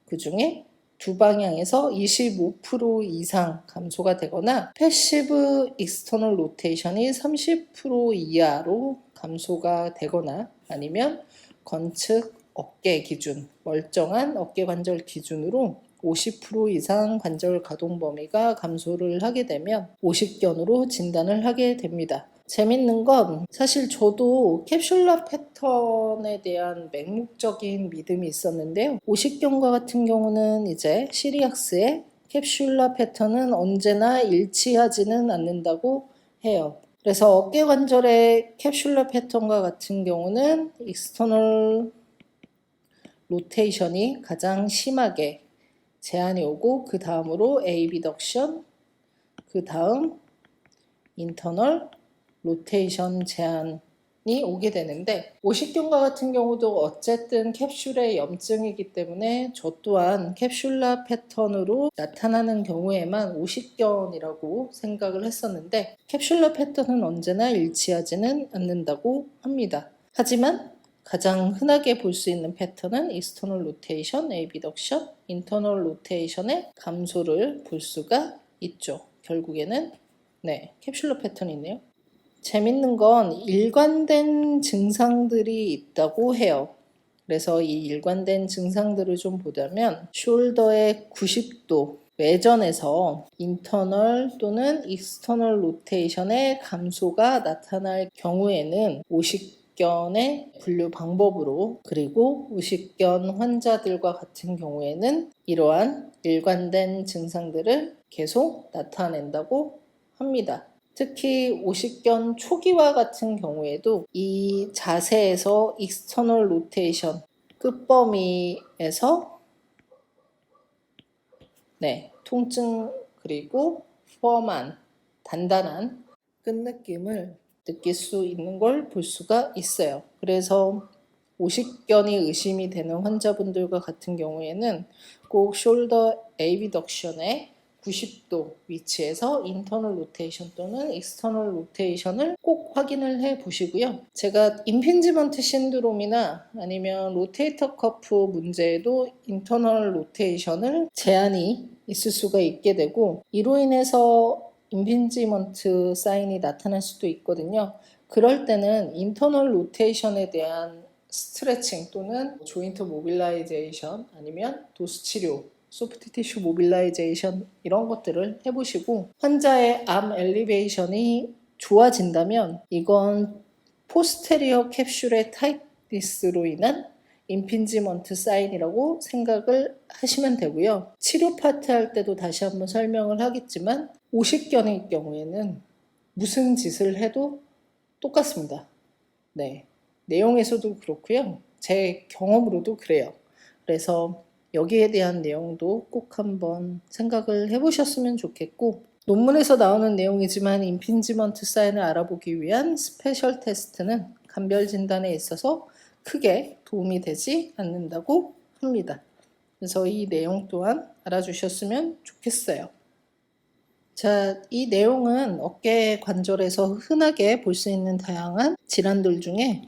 그 중에 두 방향에서 25% 이상 감소가 되거나 패시브 익스터널 로테이션이 30% 이하로 감소가 되거나 아니면 건측 어깨 기준, 멀쩡한 어깨 관절 기준으로 50% 이상 관절 가동 범위가 감소를 하게 되면 오십견으로 진단을 하게 됩니다. 재밌는 건 사실 저도 캡슐라 패턴에 대한 맹목적인 믿음이 있었는데요. 오십견과 같은 경우는 이제 시리악스의 캡슐라 패턴은 언제나 일치하지는 않는다고 해요. 그래서 어깨 관절의 캡슐라 패턴과 같은 경우는 익스터널 로테이션이 가장 심하게 제한이 오고 그 다음으로 에이비덕션, 그 다음 인터널 로테이션 제한이 오게 되는데 오십견과 같은 경우도 어쨌든 캡슐의 염증이기 때문에 저 또한 캡슐라 패턴으로 나타나는 경우에만 오십견이라고 생각을 했었는데 캡슐라 패턴은 언제나 일치하지는 않는다고 합니다. 하지만 가장 흔하게 볼 수 있는 패턴은 익스터널 로테이션, 에이비덕션, 인터널 로테이션의 감소를 볼 수가 있죠. 결국에는 캡슐러 패턴이네요. 재밌는 건 일관된 증상들이 있다고 해요. 그래서 이 일관된 증상들을 좀 보자면 숄더의 90도 외전에서 인터널 또는 익스터널 로테이션의 감소가 나타날 경우에는 오십견의 분류 방법으로 그리고 오십견 환자들과 같은 경우에는 이러한 일관된 증상들을 계속 나타낸다고 합니다. 특히 오십견 초기와 같은 경우에도 이 자세에서 익스터널 로테이션 끝범위에서 통증 그리고 펌한 단단한 끝느낌을 느낄 수 있는 걸 볼 수가 있어요. 그래서 오십견이 의심이 되는 환자분들과 같은 경우에는 꼭 숄더 에이비덕션의 90도 위치에서 인터널 로테이션 또는 익스터널 로테이션을 꼭 확인을 해 보시고요. 제가 임핀지먼트 신드롬이나 아니면 로테이터 커프 문제에도 인터널 로테이션을 제한이 있을 수가 있게 되고 이로 인해서 임핀지먼트 사인이 나타날 수도 있거든요. 그럴 때는 인터널 로테이션에 대한 스트레칭 또는 조인트 모빌라이제이션 아니면 도수 치료 소프트 티슈 모빌라이제이션 이런 것들을 해보시고 환자의 암 엘리베이션이 좋아진다면 이건 포스테리어 캡슐의 타이트니스로 인한 임핀지먼트 사인이라고 생각을 하시면 되고요. 치료 파트 할 때도 다시 한번 설명을 하겠지만 오십견의 경우에는 무슨 짓을 해도 똑같습니다. 네, 내용에서도 그렇고요. 제 경험으로도 그래요. 그래서 여기에 대한 내용도 꼭 한번 생각을 해보셨으면 좋겠고, 논문에서 나오는 내용이지만 임핀지먼트 사인을 알아보기 위한 스페셜 테스트는 감별 진단에 있어서 크게 도움이 되지 않는다고 합니다. 그래서 이 내용 또한 알아주셨으면 좋겠어요. 자, 이 내용은 어깨 관절에서 흔하게 볼 수 있는 다양한 질환들 중에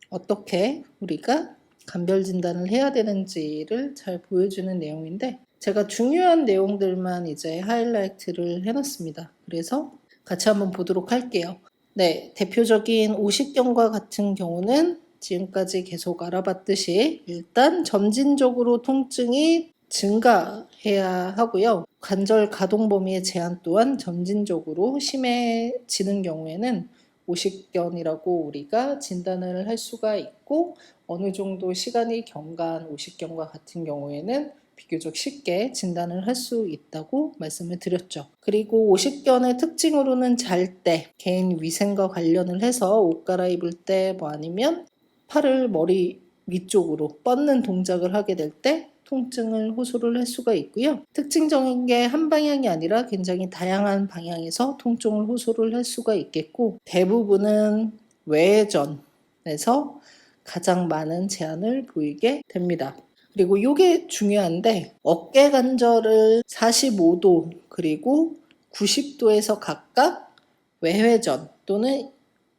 어떻게 우리가 감별 진단을 해야 되는지를 잘 보여주는 내용인데, 제가 중요한 내용들만 이제 하이라이트를 해놨습니다. 그래서 같이 한번 보도록 할게요. 네, 대표적인 오십견과 같은 경우는 지금까지 계속 알아봤듯이 일단 점진적으로 통증이 증가해야 하고요. 관절 가동 범위의 제한 또한 점진적으로 심해지는 경우에는 오십견이라고 우리가 진단을 할 수가 있고, 어느 정도 시간이 경과한 오십견과 같은 경우에는 비교적 쉽게 진단을 할 수 있다고 말씀을 드렸죠. 그리고 오십견의 특징으로는 잘 때, 개인 위생과 관련을 해서 옷 갈아입을 때 아니면 팔을 머리 위쪽으로 뻗는 동작을 하게 될 때 통증을 호소를 할 수가 있고요. 특징적인 게 한 방향이 아니라 굉장히 다양한 방향에서 통증을 호소를 할 수가 있겠고, 대부분은 외전에서 가장 많은 제한을 보이게 됩니다. 그리고 이게 중요한데, 어깨 관절을 45도 그리고 90도에서 각각 외회전 또는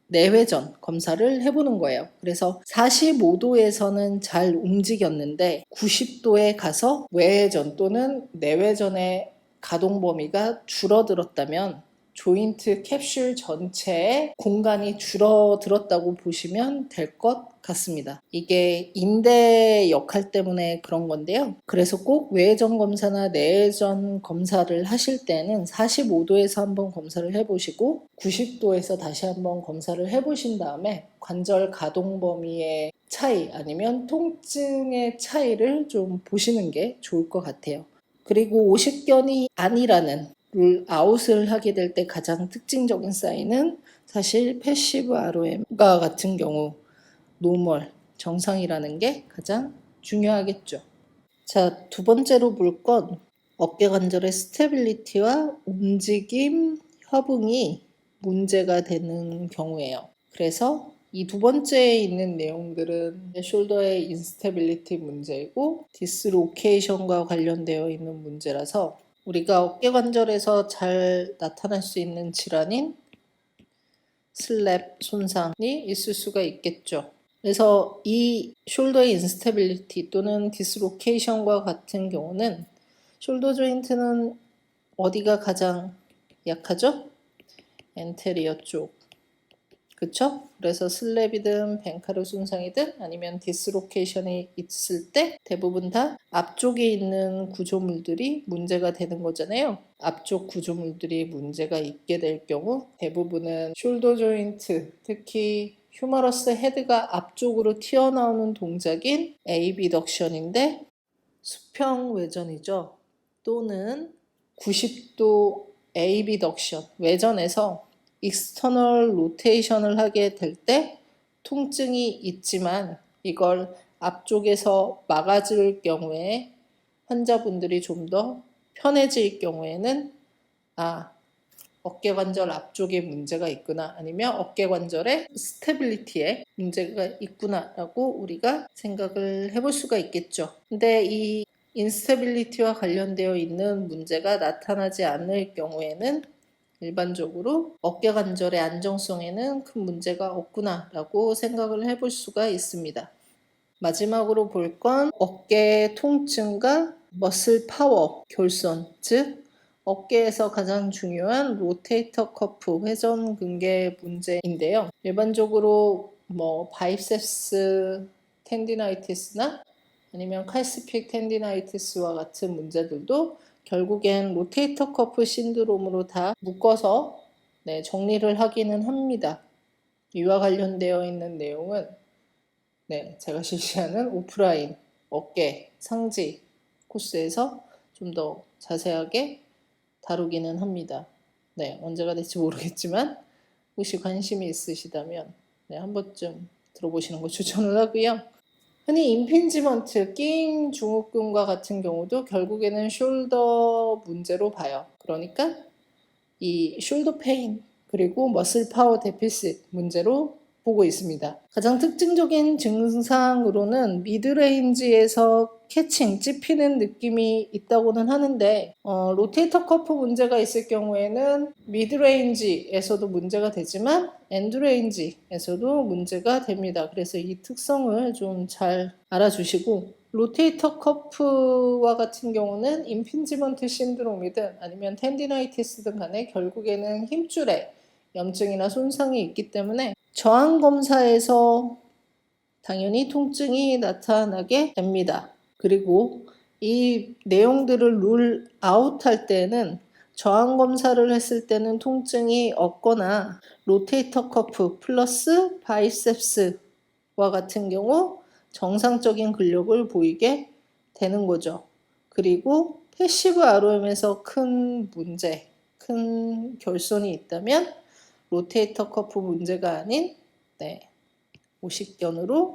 내회전 검사를 해보는 거예요. 그래서 45도에서는 잘 움직였는데 90도에 가서 외회전 또는 내회전의 가동 범위가 줄어들었다면 조인트 캡슐 전체의 공간이 줄어들었다고 보시면 될 것 같습니다. 이게 인대 역할 때문에 그런 건데요. 그래서 꼭 외회전 검사나 내회전 검사를 하실 때는 45도에서 한번 검사를 해보시고 90도에서 다시 한번 검사를 해보신 다음에 관절 가동 범위의 차이 아니면 통증의 차이를 좀 보시는 게 좋을 것 같아요. 그리고 오십견이 아니라는 룰 아웃을 하게 될 때 가장 특징적인 사인은 사실 패시브 ROM과 같은 경우 노멀, 정상이라는 게 가장 중요하겠죠. 자, 두 번째로 볼 건 어깨 관절의 스테빌리티와 움직임, 협응이 문제가 되는 경우예요. 그래서 이 두 번째에 있는 내용들은 숄더의 인스테빌리티 문제이고 디스로케이션과 관련되어 있는 문제라서 우리가 어깨 관절에서 잘 나타날 수 있는 질환인 슬랩 손상이 있을 수가 있겠죠. 그래서 이 숄더의 인스테빌리티 또는 디스로케이션과 같은 경우는 숄더 조인트는 어디가 가장 약하죠? 엔테리어 쪽. 그쵸? 그래서 슬랩이든 벤카르 손상이든 아니면 디스로케이션이 있을 때 대부분 다 앞쪽에 있는 구조물들이 문제가 되는 거잖아요. 앞쪽 구조물들이 문제가 있게 될 경우 대부분은 숄더 조인트, 특히 휴머러스 헤드가 앞쪽으로 튀어나오는 동작인 에이비덕션인데 수평 외전이죠. 또는 90도 에이비덕션, 외전에서 익스터널 로테이션을 하게 될 때 통증이 있지만 이걸 앞쪽에서 막아줄 경우에 환자분들이 좀 더 편해질 경우에는 어깨 관절 앞쪽에 문제가 있구나 아니면 어깨 관절의 스테빌리티에 문제가 있구나라고 우리가 생각을 해볼 수가 있겠죠. 근데 이 인스테빌리티와 관련되어 있는 문제가 나타나지 않을 경우에는 일반적으로 어깨 관절의 안정성에는 큰 문제가 없구나라고 생각을 해볼 수가 있습니다. 마지막으로 볼 건 어깨 통증과 머슬 파워 결손, 즉 어깨에서 가장 중요한 로테이터 커프 회전 근개 문제인데요. 일반적으로 바이셉스 텐디나이티스나 아니면 칼스픽 텐디나이티스와 같은 문제들도 결국엔 로테이터 커프 신드롬으로 다 묶어서 정리를 하기는 합니다. 이와 관련되어 있는 내용은 네, 제가 실시하는 오프라인 어깨 상지 코스에서 좀 더 자세하게 다루기는 합니다. 네, 언제가 될지 모르겠지만 혹시 관심이 있으시다면 네, 한 번쯤 들어보시는 거 추천을 하고요. 흔히 임핀지먼트, 끼임 증후군과 같은 경우도 결국에는 숄더 문제로 봐요. 그러니까 이 숄더 페인 그리고 머슬 파워 데피시트 문제로 보고 있습니다. 가장 특징적인 증상으로는 미드레인지에서 캐칭, 찝히는 느낌이 있다고는 하는데 로테이터 커프 문제가 있을 경우에는 미드레인지에서도 문제가 되지만 엔드레인지에서도 문제가 됩니다. 그래서 이 특성을 좀 잘 알아주시고 로테이터 커프와 같은 경우는 임핀지먼트 신드롬이든 아니면 텐디나이티스든 간에 결국에는 힘줄에 염증이나 손상이 있기 때문에 저항 검사에서 당연히 통증이 나타나게 됩니다. 그리고 이 내용들을 룰 아웃할 때는 저항 검사를 했을 때는 통증이 없거나 로테이터 커프 플러스 바이셉스와 같은 경우 정상적인 근력을 보이게 되는 거죠. 그리고 패시브 ROM에서 큰 문제, 큰 결손이 있다면 로테이터 커프 문제가 아닌 오십견으로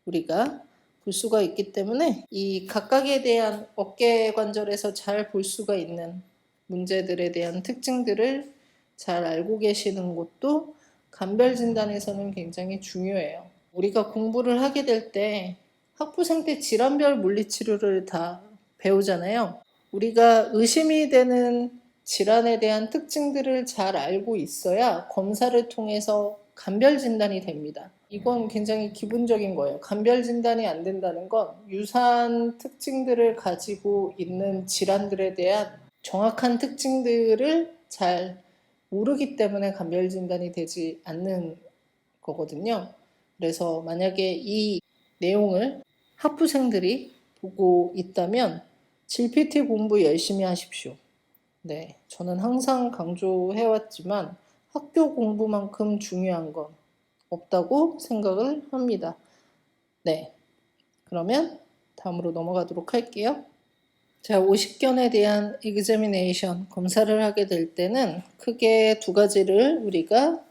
우리가 볼 수가 있기 때문에 이 각각에 대한 어깨 관절에서 잘 볼 수가 있는 문제들에 대한 특징들을 잘 알고 계시는 것도 감별 진단에서는 굉장히 중요해요. 우리가 공부를 하게 될 때 학부생 때 질환별 물리치료를 다 배우잖아요. 우리가 의심이 되는 질환에 대한 특징들을 잘 알고 있어야 검사를 통해서 감별 진단이 됩니다. 이건 굉장히 기본적인 거예요. 감별 진단이 안 된다는 건 유사한 특징들을 가지고 있는 질환들에 대한 정확한 특징들을 잘 모르기 때문에 감별 진단이 되지 않는 거거든요. 그래서 만약에 이 내용을 학부생들이 보고 있다면 GPT 공부 열심히 하십시오. 네, 저는 항상 강조해왔지만 학교 공부만큼 중요한 건 없다고 생각을 합니다. 네, 그러면 다음으로 넘어가도록 할게요. 자, 오십견에 대한 examination, 검사를 하게 될 때는 크게 두 가지를 우리가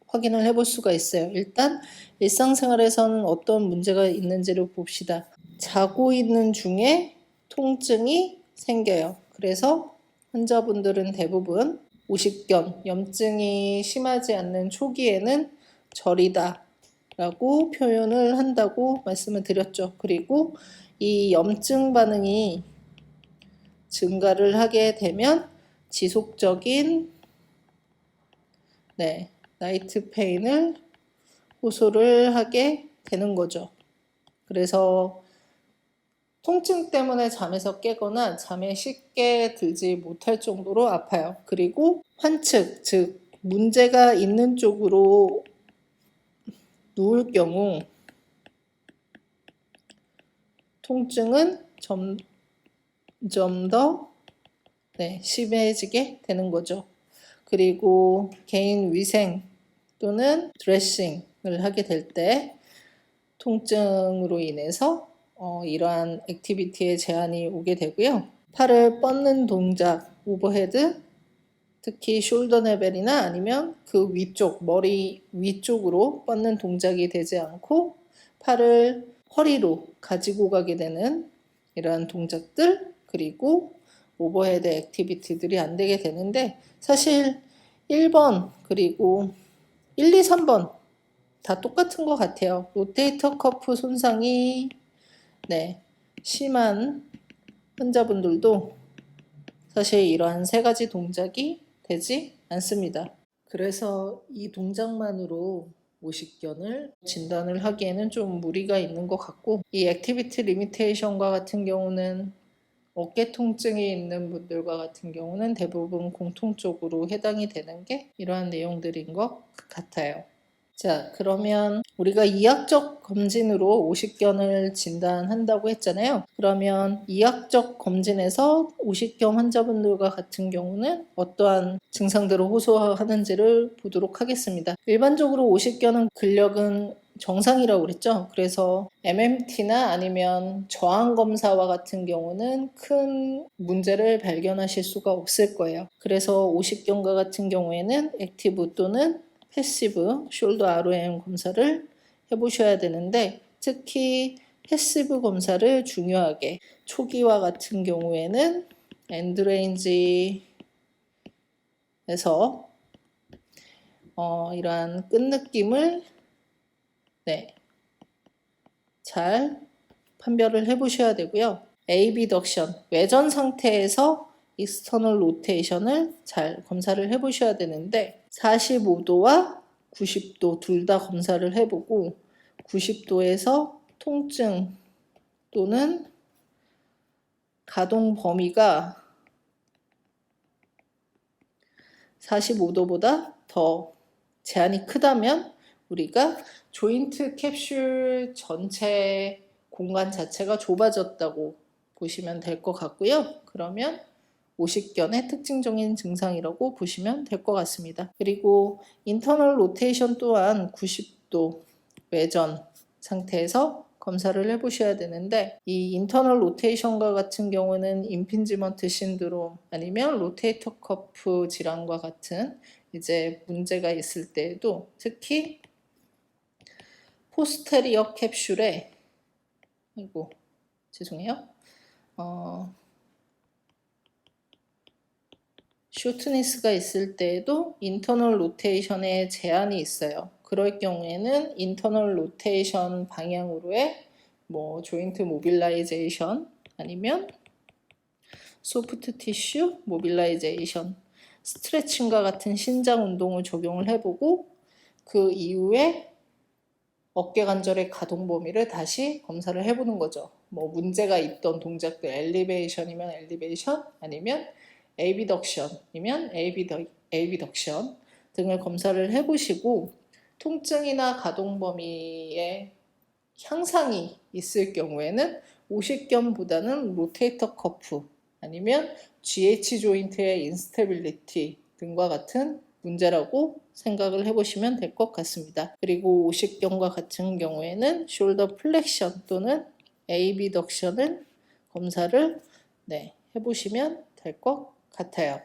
확인을 해볼 수가 있어요. 일단 일상생활에서는 어떤 문제가 있는지를 봅시다. 자고 있는 중에 통증이 생겨요. 그래서 환자분들은 대부분 오십견, 염증이 심하지 않는 초기에는 저리다 라고 표현을 한다고 말씀을 드렸죠. 그리고 이 염증 반응이 증가를 하게 되면 지속적인 나이트 페인을 호소를 하게 되는 거죠. 그래서 통증 때문에 잠에서 깨거나 잠에 쉽게 들지 못할 정도로 아파요. 그리고 환측, 즉 문제가 있는 쪽으로 누울 경우 통증은 점점 더 심해지게 되는 거죠. 그리고 개인 위생 또는 드레싱을 하게 될 때 통증으로 인해서 이러한 액티비티에 제한이 오게 되고요. 팔을 뻗는 동작, 오버헤드, 특히 숄더 레벨이나 아니면 그 위쪽, 머리 위쪽으로 뻗는 동작이 되지 않고 팔을 허리로 가지고 가게 되는 이러한 동작들, 그리고 오버헤드 액티비티들이 안 되게 되는데 사실 1번 그리고 1, 2, 3번 다 똑같은 것 같아요. 로테이터 커프 손상이 심한 환자분들도 사실 이러한 세 가지 동작이 되지 않습니다. 그래서 이 동작만으로 오십견을 진단을 하기에는 좀 무리가 있는 것 같고 이 액티비티 리미테이션과 같은 경우는 어깨 통증이 있는 분들과 같은 경우는 대부분 공통적으로 해당이 되는 게 이러한 내용들인 것 같아요. 자, 그러면 우리가 이학적 검진으로 오십견을 진단한다고 했잖아요. 그러면 이학적 검진에서 오십견 환자분들과 같은 경우는 어떠한 증상들을 호소하는지를 보도록 하겠습니다. 일반적으로 오십견은 근력은 정상이라고 그랬죠. 그래서 MMT나 아니면 저항 검사와 같은 경우는 큰 문제를 발견하실 수가 없을 거예요. 그래서 오십견과 같은 경우에는 액티브 또는 패시브 숄더 ROM 검사를 해보셔야 되는데, 특히 패시브 검사를 중요하게 초기와 같은 경우에는 엔드레인지에서 이러한 끝느낌을 잘 판별을 해보셔야 되고요. 에이비덕션, 외전 상태에서 익스터널 로테이션을 잘 검사를 해보셔야 되는데, 45도와 90도 둘 다 검사를 해보고, 90도에서 통증 또는 가동 범위가 45도보다 더 제한이 크다면 우리가 조인트 캡슐 전체 공간 자체가 좁아졌다고 보시면 될 것 같고요. 그러면 오십견의 특징적인 증상이라고 보시면 될 것 같습니다. 그리고 인터널 로테이션 또한 90도 외전 상태에서 검사를 해보셔야 되는데, 이 인터널 로테이션과 같은 경우는 임핀지먼트 신드롬 아니면 로테이터 커프 질환과 같은 이제 문제가 있을 때에도, 특히 포스테리어 캡슐에 죄송해요. 쇼트니스가 있을 때에도 인터널 로테이션에 제한이 있어요. 그럴 경우에는 인터널 로테이션 방향으로의 조인트 모빌라이제이션 아니면 소프트 티슈 모빌라이제이션, 스트레칭과 같은 신장 운동을 적용을 해보고, 그 이후에 어깨 관절의 가동 범위를 다시 검사를 해보는 거죠. 문제가 있던 동작들, 엘리베이션이면 엘리베이션, 아니면 에이비덕션이면 에이비덕션 등을 검사를 해보시고, 통증이나 가동 범위에 향상이 있을 경우에는 오십견보다는 로테이터 커프 아니면 GH 조인트의 인스테빌리티 등과 같은 문제라고 생각을 해보시면 될 것 같습니다. 그리고 오십견과 같은 경우에는 숄더 플렉션 또는 에이비덕션을 검사를 해보시면 될 것 같아요.